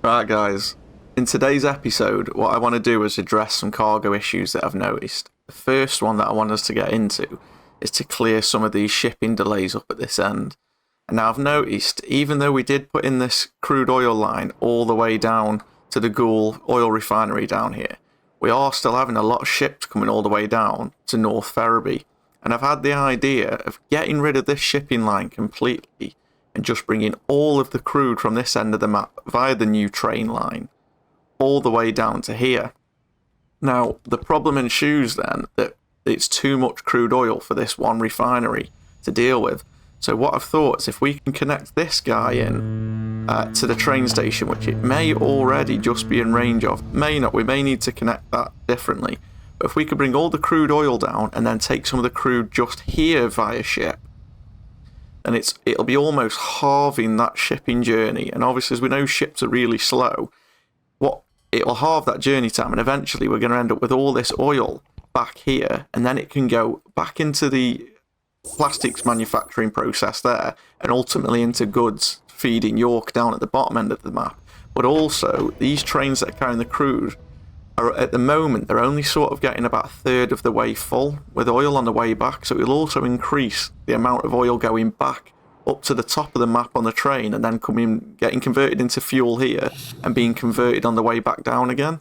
Right, guys. In today's episode, what I want to do is address some cargo issues that I've noticed. The first one that I want us to get into is to clear some of these shipping delays up at this end. And now I've noticed, even though we did put in this crude oil line all the way down to the Gould oil refinery down here, we are still having a lot of ships coming all the way down to North Ferriby. And I've had the idea of getting rid of this shipping line completely and just bringing all of the crude from this end of the map via the new train line all the way down to here. Now, the problem ensues then that it's too much crude oil for this one refinery to deal with. So what I've thought is if we can connect this guy in to the train station, which it may already just be in range of, may not, we may need to connect that differently. But if we could bring all the crude oil down and then take some of the crude just here via ship, and it'll be almost halving that shipping journey. And obviously, as we know, ships are really slow. It'll halve that journey time, and eventually we're going to end up with all this oil back here, and then it can go back into the plastics manufacturing process there, and ultimately into goods feeding York down at the bottom end of the map. But also, these trains that are carrying the crude are, at the moment, they're only sort of getting about a third of the way full with oil on the way back, so it'll also increase the amount of oil going back up to the top of the map on the train and then getting converted into fuel here and being converted on the way back down again.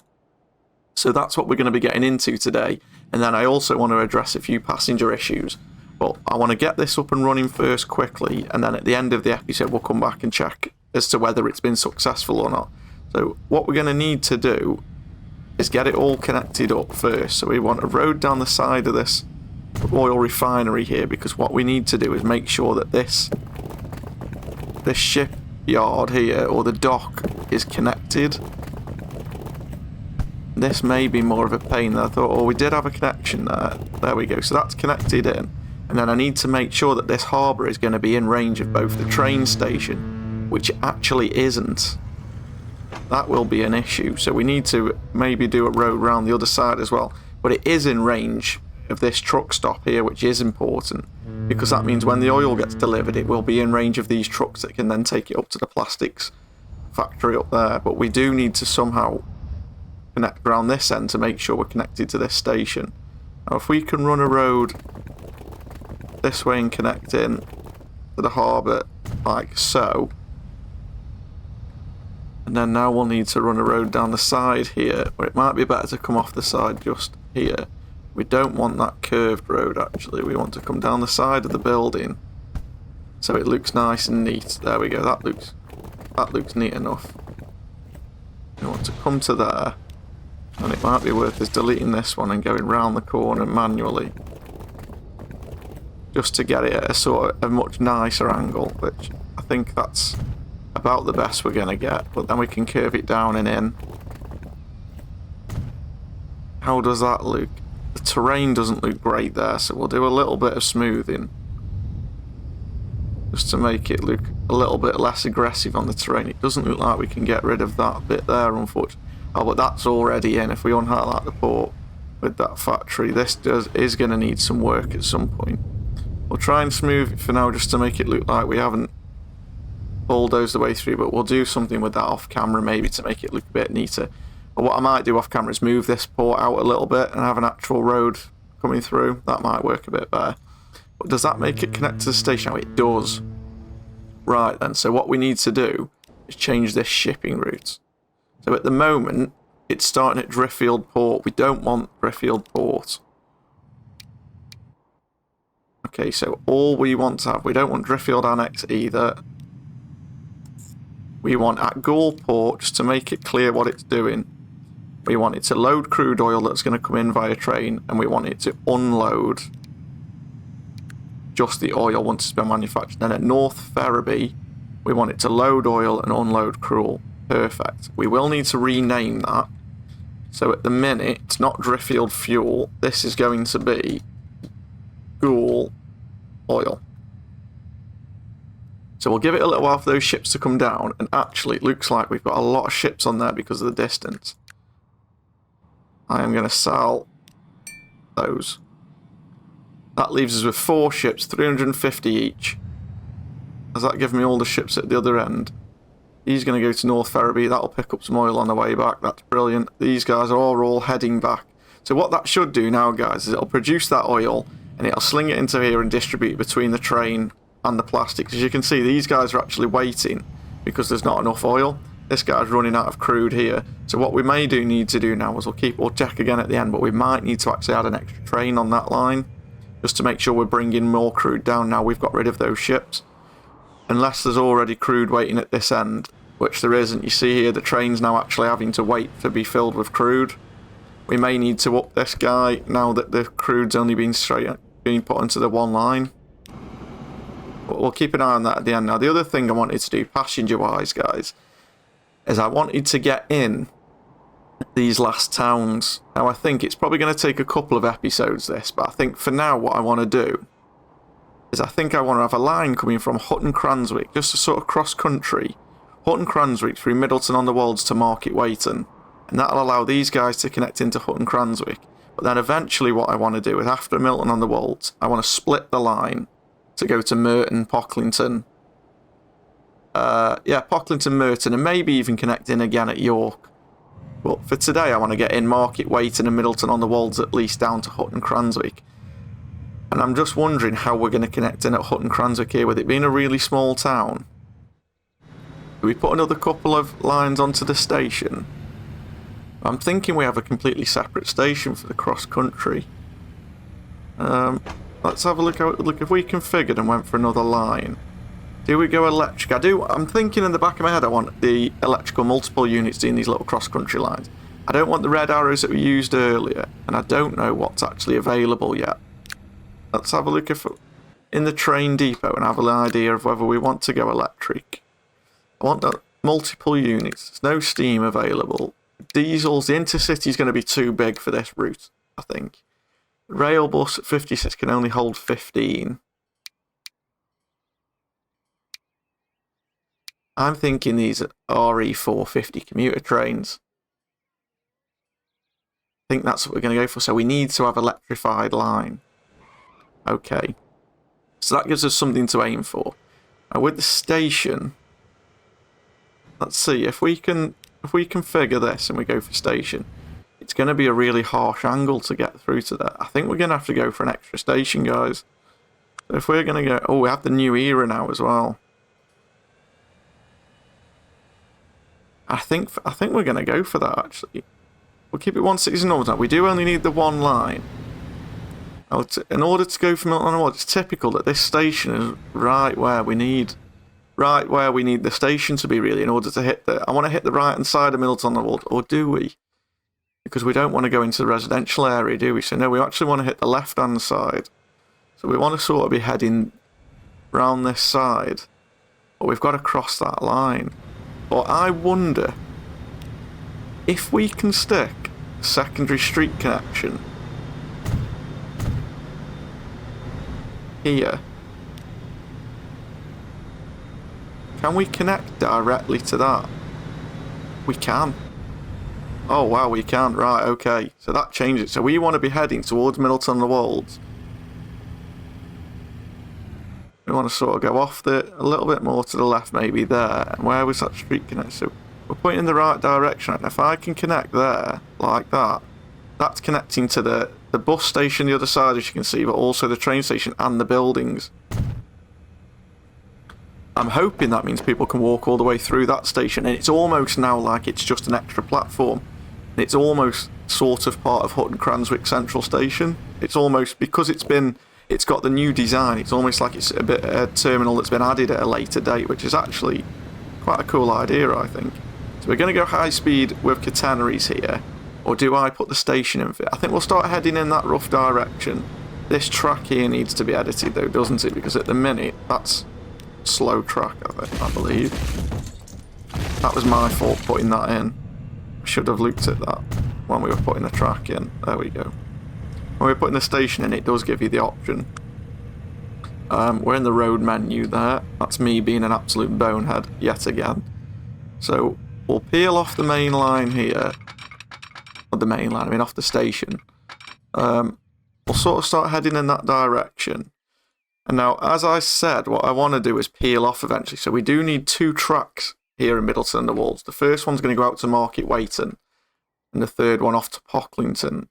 So that's what we're going to be getting into today. And then I also want to address a few passenger issues. But I want to get this up and running first quickly, and then at the end of the episode we'll come back and check as to whether it's been successful or not. So what we're going to need to do is get it all connected up first. So we want a road down the side of this oil refinery here, because what we need to do is make sure that this shipyard here, or the dock, is connected. This may be more of a pain than I thought. Oh, we did have a connection there. There we go. So that's connected in. And then I need to make sure that this harbour is going to be in range of both the train station, which it actually isn't. That will be an issue. So we need to maybe do a road round the other side as well. But it is in range of this truck stop here, which is important, because that means when the oil gets delivered, it will be in range of these trucks that can then take it up to the plastics factory up there. But we do need to somehow connect around this end to make sure we're connected to this station. Now, if we can run a road this way and connect in to the harbour like so, and then now we'll need to run a road down the side here, where it might be better to come off the side just here. We don't want that curved road, actually. We want to come down the side of the building so it looks nice and neat. There we go. That looks neat enough. We want to come to there, and it might be worth us deleting this one and going round the corner manually, just to get it at a sort of a much nicer angle, which I think that's about the best we're going to get. But then we can curve it down and in. How does that look? The terrain doesn't look great there, so we'll do a little bit of smoothing just to make it look a little bit less aggressive on the terrain. It doesn't look like we can get rid of that bit there, unfortunately. Oh, but that's already in. If we unhighlight the port with that factory, this is going to need some work at some point. We'll try and smooth it for now just to make it look like we haven't bulldozed the way through, but we'll do something with that off camera maybe to make it look a bit neater. But what I might do off camera is move this port out a little bit and have an actual road coming through. That might work a bit better. But does that make it connect to the station? Oh, it does. Right then, so what we need to do is change this shipping route. So at the moment, it's starting at Driffield Port. We don't want Driffield Port. Okay, so all we want to have, we don't want Driffield Annex either. We want at Gould Port, just to make it clear what it's doing. We want it to load crude oil that's going to come in via train, and we want it to unload just the oil once it's been manufactured. Then at North Ferriby, we want it to load oil and unload crude. Perfect. We will need to rename that. So at the minute, it's not Driffield Fuel. This is going to be Gould Oil. So we'll give it a little while for those ships to come down, and actually it looks like we've got a lot of ships on there because of the distance. I am going to sell those. That leaves us with 4 ships, 350 each. Does that give me all the ships at the other end? He's going to go to North Ferriby. That'll pick up some oil on the way back. That's brilliant. These guys are all heading back. So what that should do now, guys, is it'll produce that oil and it'll sling it into here and distribute it between the train and the plastics. As you can see, these guys are actually waiting because there's not enough oil. This guy's running out of crude here. So what we may need to do now is we'll check again at the end, but we might need to actually add an extra train on that line just to make sure we're bringing more crude down now we've got rid of those ships. Unless there's already crude waiting at this end, which there isn't. You see here the train's now actually having to wait to be filled with crude. We may need to up this guy now that the crude's only being put into the one line. But we'll keep an eye on that at the end. Now the other thing I wanted to do passenger wise, guys, is I wanted to get in these last towns. Now I think it's probably going to take a couple of episodes this, but I think for now what I want to do is I think I want to have a line coming from Hutton Cranswick, just a sort of cross country, Hutton Cranswick through Middleton on the Wolds to Market Weighton, and that'll allow these guys to connect into Hutton Cranswick. But then eventually what I want to do is after Milton on the Wolds, I want to split the line to go to Merton, Pocklington, Pocklington, Merton, and maybe even connect in again at York. But for today I want to get in Market Weighton and Middleton on the Wolds at least down to Hutton Cranswick. And I'm just wondering how we're going to connect in at Hutton Cranswick here, with it being a really small town. Do we put another couple of lines onto the station? I'm thinking we have a completely separate station for the cross-country. Let's have a look if we configured and went for another line. Do we go electric? I'm thinking in the back of my head I want the electrical multiple units doing these little cross-country lines. I don't want the red arrows that we used earlier, and I don't know what's actually available yet. Let's have a look in the train depot and have an idea of whether we want to go electric. I want the multiple units. There's no steam available. Diesels, the intercity is going to be too big for this route, I think. Rail bus at 56 can only hold 15. I'm thinking these are RE450 commuter trains. I think that's what we're going to go for. So we need to have electrified line. Okay, so that gives us something to aim for. Now with the station, let's see if we configure this and we go for station. It's going to be a really harsh angle to get through to that. I think we're going to have to go for an extra station, guys. So if we're going to go, we have the new era now as well. I think we're going to go for that actually. We'll keep it 160 normal now. We do only need the one line. In order to go from Milton on the Wolds, it's typical that this station is right where we need the station to be, really, in order to hit I want to hit the right hand side of Milton on the Wolds, or do we? Because we don't want to go into the residential area, do we? So no, we actually want to hit the left hand side. So we want to sort of be heading round this side, but we've got to cross that line. But I wonder if we can stick a secondary street connection here. Can we connect directly to that? We can. Oh wow, we can. Right, okay. So that changes it. So we want to be heading towards Middleton on the Wolds. We want to sort of go off a little bit more to the left, maybe there. And where was that street connect? So we're pointing in the right direction. And if I can connect there, like that, that's connecting to the bus station the other side, as you can see, but also the train station and the buildings. I'm hoping that means people can walk all the way through that station, and it's almost now like it's just an extra platform. It's almost sort of part of Hutton Cranswick Central Station. It's almost, because it's got the new design, it's almost like it's a terminal that's been added at a later date, which is actually quite a cool idea, I think. So we're going to go high speed with catenaries here. Or do I put the station in? I think we'll start heading in that rough direction. This track here needs to be edited though, doesn't it? Because at the minute, that's slow track, I believe. That was my fault putting that in. I should have looked at that when we were putting the track in. There we go. When we're putting the station in, it does give you the option. We're in the road menu there. That's me being an absolute bonehead yet again. So we'll peel off the main line here. Off the station. We'll sort of start heading in that direction. And now, as I said, what I want to do is peel off eventually. So we do need two tracks here in Middleton under Wolds. The first one's going to go out to Market Weighton, and the third one off to Pocklington.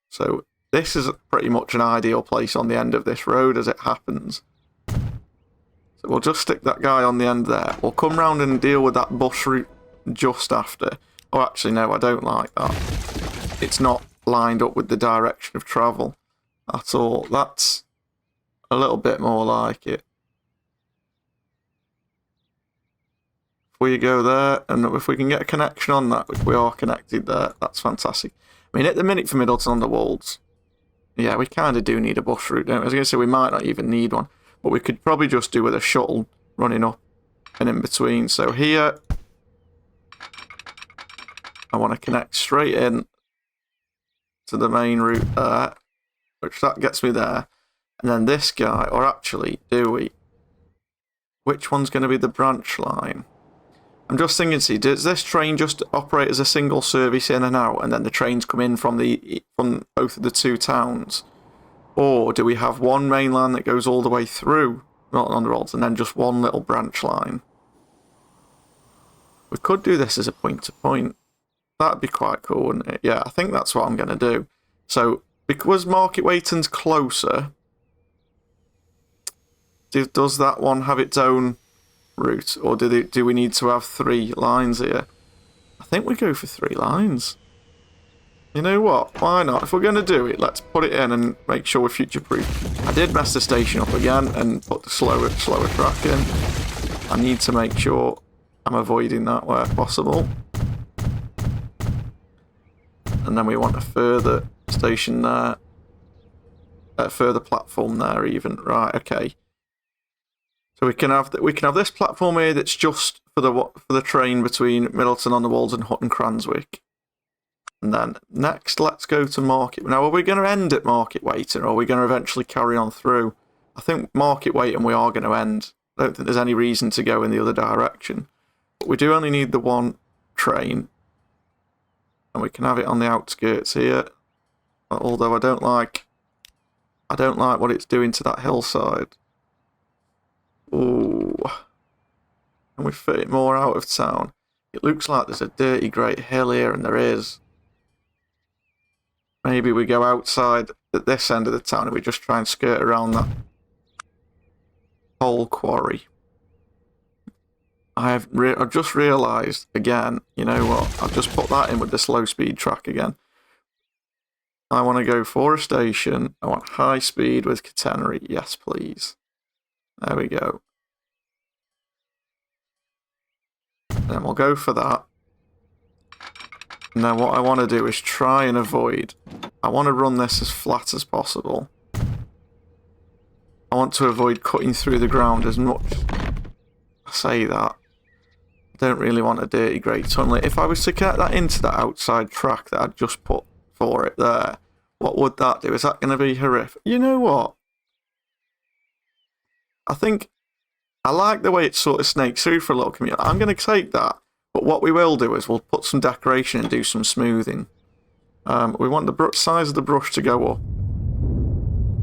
So this is pretty much an ideal place on the end of this road as it happens. So we'll just stick that guy on the end there. We'll come round and deal with that bus route just after. Oh, actually, no, I don't like that. It's not lined up with the direction of travel at all. That's a little bit more like it. If we go there, and if we can get a connection on that, which we are connected there, that's fantastic. I mean, at the minute for Middleton under Wolds, yeah, we kind of do need a bus route, don't we? I was going to say we might not even need one, but we could probably just do with a shuttle running up and in between. So here, I want to connect straight in to the main route there, which that gets me there. And then this guy, or actually, do we? Which one's going to be the branch line? I'm just thinking, see, does this train just operate as a single service in and out, and then the trains come in from both of the two towns? Or do we have one main line that goes all the way through Milton under Wolds, and then just one little branch line? We could do this as a point-to-point. That'd be quite cool, wouldn't it? Yeah, I think that's what I'm going to do. So, because Market Weighton's closer, does that one have its own route, or do we need to have 3 lines here? I think we go for 3 lines. You know what? Why not? If we're going to do it, let's put it in and make sure we're future-proof. I did mess the station up again and put the slower track in. I need to make sure I'm avoiding that where possible. And then we want a further station there, a further platform there even. Right, okay. So we can have this platform here that's just for the train between Middleton on the Wolds and Hutton Cranswick. And then next, let's go to Market. Now, are we going to end at Market Weighton, or are we going to eventually carry on through? I think Market Weighton we are going to end. I don't think there's any reason to go in the other direction. But we do only need the one train, and we can have it on the outskirts here. Although I don't like what it's doing to that hillside. Ooh. Can we fit it more out of town? It looks like there's a dirty great hill here, and there is. Maybe we go outside at this end of the town and we just try and skirt around that coal quarry. I've just realised again, you know what, I've just put that in with the slow speed track again. I want to go for a station. I want high speed with catenary. Yes, please. There we go. Then we'll go for that. Now what I want to do is try and avoid. I want to run this as flat as possible. I want to avoid cutting through the ground as much. I say that. I don't really want a dirty grey tunnel. If I was to get that into that outside track that I'd just put for it there, what would that do? Is that going to be horrific? You know what? I think I like the way it sort of snakes through for a little community. I'm going to take that. But what we will do is we'll put some decoration and do some smoothing. We want the size of the brush to go up.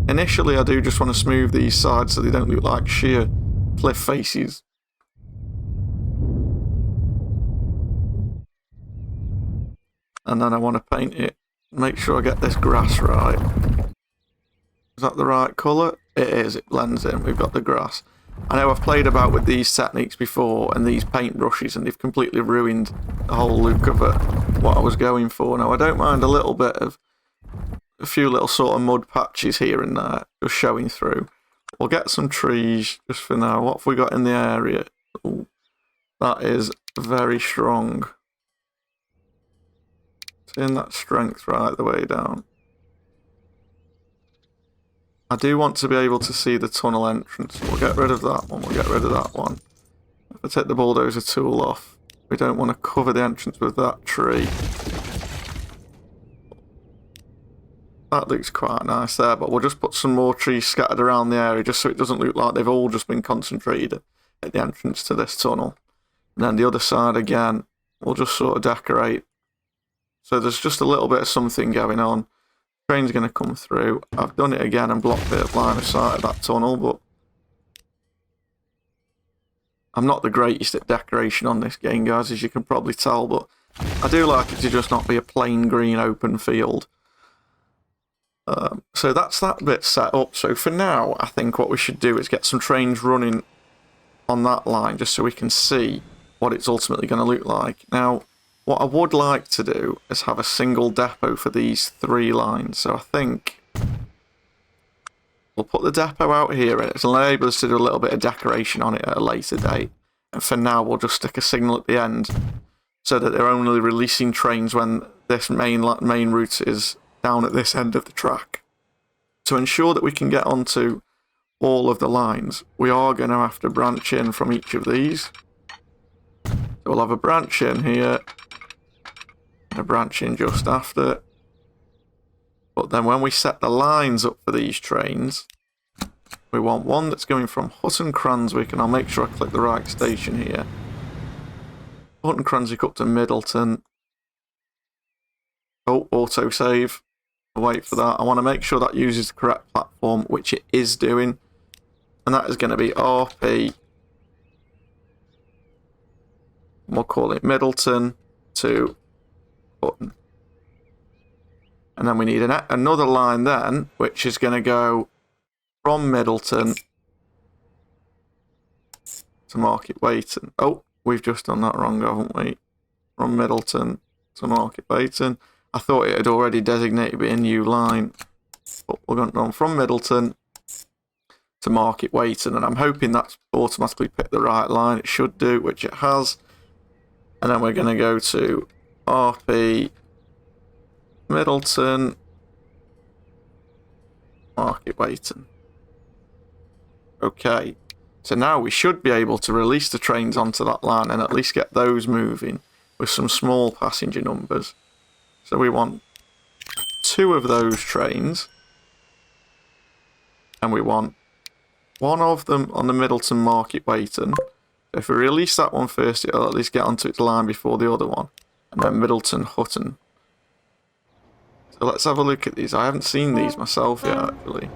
Initially, I do just want to smooth these sides so they don't look like sheer cliff faces. And then I want to paint it. Make sure I get this grass right. Is that the right colour? It is, it blends in. We've got the grass. I know I've played about with these techniques before and these paint brushes, and they've completely ruined the whole look of it, what I was going for. Now, I don't mind a little bit of a few little sort of mud patches here and there just showing through. We'll get some trees just for now. What have we got in the area? Ooh, that is very strong. Seeing that strength right the way down. I do want to be able to see the tunnel entrance. We'll get rid of that one. We'll get rid of that one. If I take the bulldozer tool off, we don't want to cover the entrance with that tree. That looks quite nice there, but we'll just put some more trees scattered around the area just so it doesn't look like they've all just been concentrated at the entrance to this tunnel. And then the other side again, we'll just sort of decorate. So there's just a little bit of something going on. Train's going to come through. I've done it again and blocked the line of sight of that tunnel, but I'm not the greatest at decoration on this game, guys, as you can probably tell, but I do like it to just not be a plain green open field. So that's that bit set up. So for now, I think what we should do is get some trains running on that line just so we can see what it's ultimately going to look like. Now, what I would like to do is have a single depot for these 3 lines. So I think we'll put the depot out here and it'll enable us to do a little bit of decoration on it at a later date. And for now, we'll just stick a signal at the end so that they're only releasing trains when this main route is down at this end of the track. To ensure that we can get onto all of the lines, we are going to have to branch in from each of these. So we'll have a branch in here, and a branch in just after. But then when we set the lines up for these trains, we want one that's going from Hutton Cranswick, and I'll make sure I click the right station here. Hutton Cranswick up to Middleton. Oh, autosave. I'll wait for that. I want to make sure that uses the correct platform, which it is doing. And that is going to be RP. We'll call it Middleton to Hutton. And then we need another line then, which is going to go from Middleton to Market Weighton. Oh, we've just done that wrong, haven't we? From Middleton to Market Weighton. I thought it had already designated a new line. But we're going on from Middleton to Market Weighton. And I'm hoping that's automatically picked the right line. It should do, which it has. And then we're going to go to RP Middleton Market Weighton. Okay, so now we should be able to release the trains onto that line and at least get those moving with some small passenger numbers. So we want 2 of those trains, and we want 1 of them on the Middleton Market Weighton. If we release that one first, it'll at least get onto its line before the other one, and then Middleton Hutton. So let's have a look at these. I haven't seen these myself yet, actually.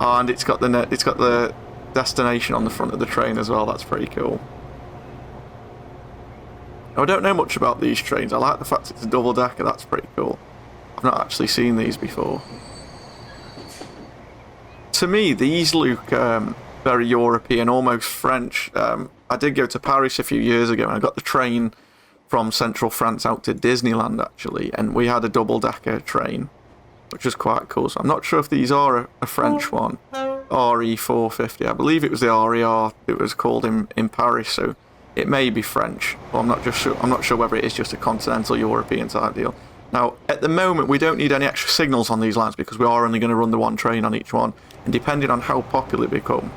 Oh, and it's got the destination on the front of the train as well. That's pretty cool. I don't know much about these trains. I like the fact it's a double decker. That's pretty cool. I've not actually seen these before. To me, these look very European, almost French. I did go to Paris a few years ago, and I got the train from central France out to Disneyland, actually, and we had a double-decker train, which was quite cool. So I'm not sure if these are a French one. RE450. I believe it was the RER it was called in Paris, so it may be French. But I'm not sure whether it is just a continental European type deal. Now, at the moment, we don't need any extra signals on these lines because we are only going to run the 1 train on each one. And depending on how popular they become,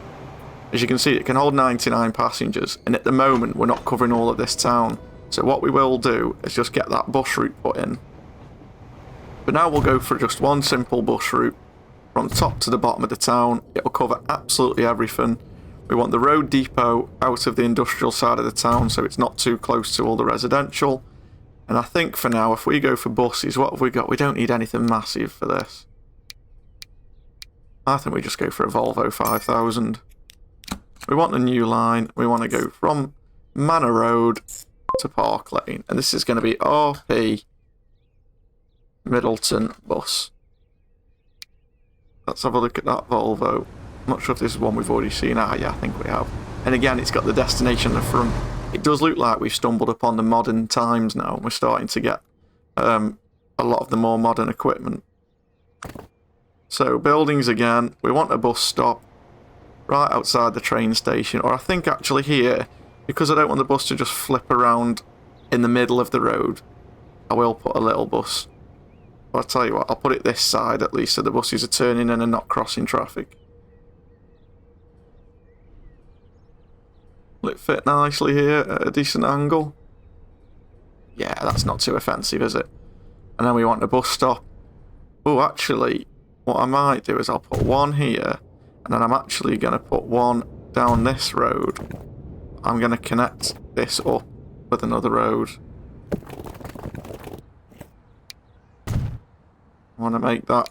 as you can see, it can hold 99 passengers. And at the moment, we're not covering all of this town. So what we will do is just get that bus route put in. But now we'll go for just 1 simple bus route from top to the bottom of the town. It will cover absolutely everything. We want the road depot out of the industrial side of the town so it's not too close to all the residential. And I think for now, if we go for buses, what have we got? We don't need anything massive for this. I think we just go for a Volvo 5000. We want a new line. We want to go from Manor Road to Park Lane. And this is going to be RP Middleton Bus. Let's have a look at that Volvo. I'm not sure if this is one we've already seen. Yeah, I think we have. And again, it's got the destination on the front. It does look like we've stumbled upon the modern times now, and we're starting to get a lot of the more modern equipment. So, buildings again. We want a bus stop right outside the train station, or I think actually here, because I don't want the bus to just flip around in the middle of the road, I will put a little bus. But I'll tell you what, I'll put it this side at least so the buses are turning in and not crossing traffic. Will it fit nicely here at a decent angle? Yeah, that's not too offensive, is it? And then we want a bus stop. Oh, actually, what I might do is I'll put 1 here, and then I'm actually going to put 1 down this road. I'm going to connect this up with another road. I want to make that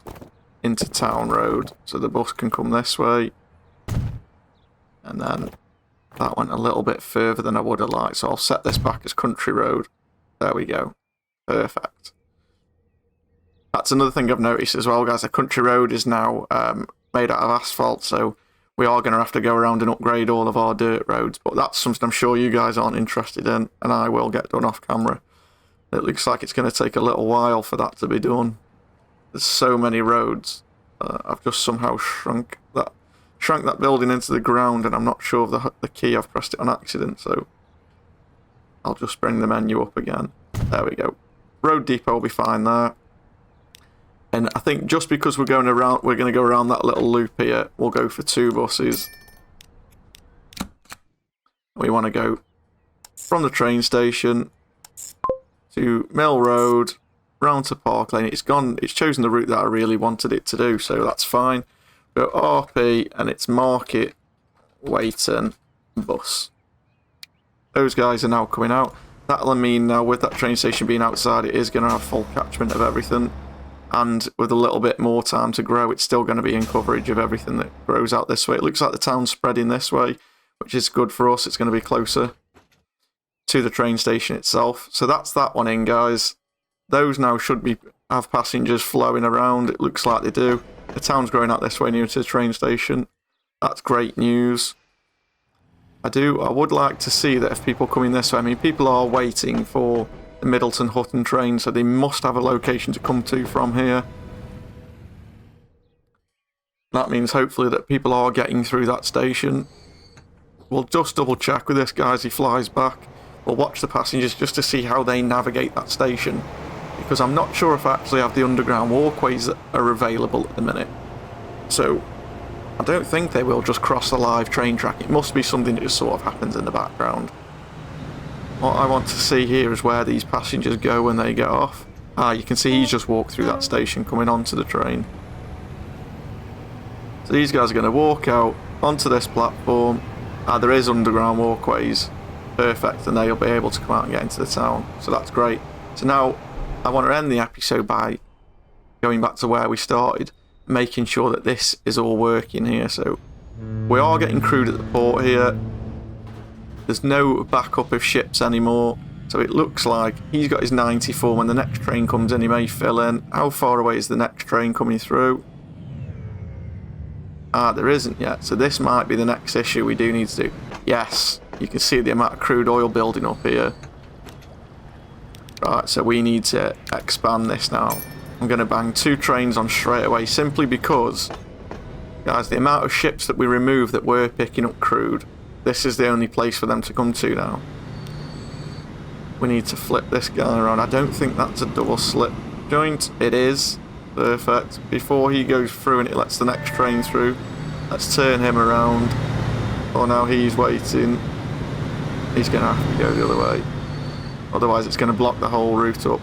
into town road so the bus can come this way. And then That went a little bit further than I would have liked, so I'll set this back as country road. There we go. Perfect. That's another thing I've noticed as well, guys. The country road is now made out of asphalt, so we are going to have to go around and upgrade all of our dirt roads, but that's something I'm sure you guys aren't interested in, and I will get done off camera. It looks like it's going to take a little while for that to be done. There's so many roads. I've just somehow shrunk that building into the ground, and I'm not sure of the key. I've pressed it on accident, so I'll just bring the menu up again. There we go. Road depot will be fine there. And I think just because we're going to go around that little loop here, we'll go for 2 buses. We want to go from the train station to Mill Road, round to Park Lane. It's chosen the route that I really wanted it to do, so that's fine. Go RP, and it's Market, Weighton, Bus. Those guys are now coming out. That'll mean now with that train station being outside, it is going to have full catchment of everything. And with a little bit more time to grow, it's still going to be in coverage of everything that grows out this way. It looks like the town's spreading this way, which is good for us. It's going to be closer to the train station itself. So that's that one in, guys. Those now should have passengers flowing around. It looks like they do. The town's growing out this way near to the train station. That's great news. I would like to see that if people coming this way, I mean, people are waiting for the Middleton Hutton train, so they must have a location to come to from here. That means hopefully that people are getting through that station. We'll just double check with this guy as he flies back. We'll watch the passengers just to see how they navigate that station, because I'm not sure if I actually have the underground walkways that are available at the minute. So I don't think they will just cross the live train track. It must be something that just sort of happens in the background. What I want to see here is where these passengers go when they get off. You can see he's just walked through that station coming onto the train. So these guys are going to walk out onto this platform. There is underground walkways. Perfect, and they'll be able to come out and get into the town. So that's great. So now I want to end the episode by going back to where we started, making sure that this is all working here. So we are getting crude at the port here. There's no backup of ships anymore, so it looks like he's got his 94. When the next train comes in, he may fill in. How far away is the next train coming through? There isn't yet, so this might be the next issue we do need to do. Yes, you can see the amount of crude oil building up here. Right, so we need to expand this now. I'm going to bang 2 trains on straight away, simply because, guys, the amount of ships that we removed that were picking up crude, this is the only place for them to come to now. We need to flip this guy around. I don't think that's a double slip joint. It is. Perfect. Before he goes through and it lets the next train through, let's turn him around. Oh, now he's waiting. He's going to have to go the other way. Otherwise it's going to block the whole route up.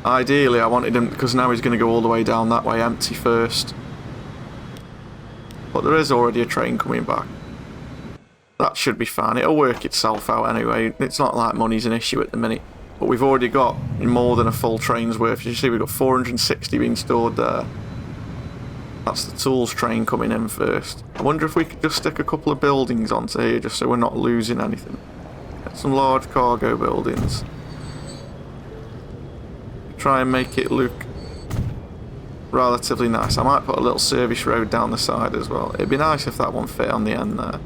Ideally I wanted him, because now he's going to go all the way down that way empty first. But there is already a train coming back. That should be fine. It'll work itself out anyway. It's not like money's an issue at the minute. But we've already got more than a full train's worth. You see we've got 460 being stored there. That's the tools train coming in first. I wonder if we could just stick a couple of buildings onto here just so we're not losing anything. Get some large cargo buildings. Try and make it look relatively nice. I might put a little service road down the side as well. It'd be nice if that one fit on the end there.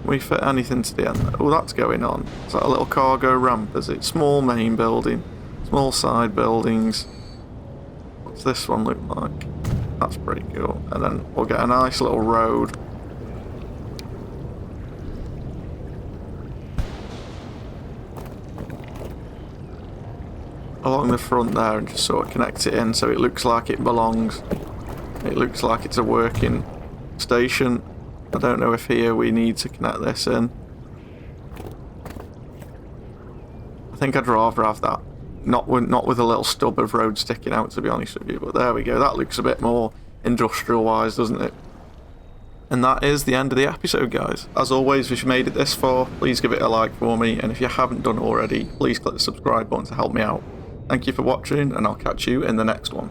Can we fit anything to the end there? Oh, that's going on. Is that a little cargo ramp, is it? Small main building, small side buildings. What's this one look like? That's pretty cool. And then we'll get a nice little road. Along the front there and just sort of connect it in so it looks like it belongs. It looks like it's a working station. I don't know if here we need to connect this in. I think I'd rather have that. Not with a little stub of road sticking out, to be honest with you. But there we go. That looks a bit more industrial-wise, doesn't it? And that is the end of the episode, guys. As always, if you made it this far, please give it a like for me. And if you haven't done already, please click the subscribe button to help me out. Thank you for watching, and I'll catch you in the next one.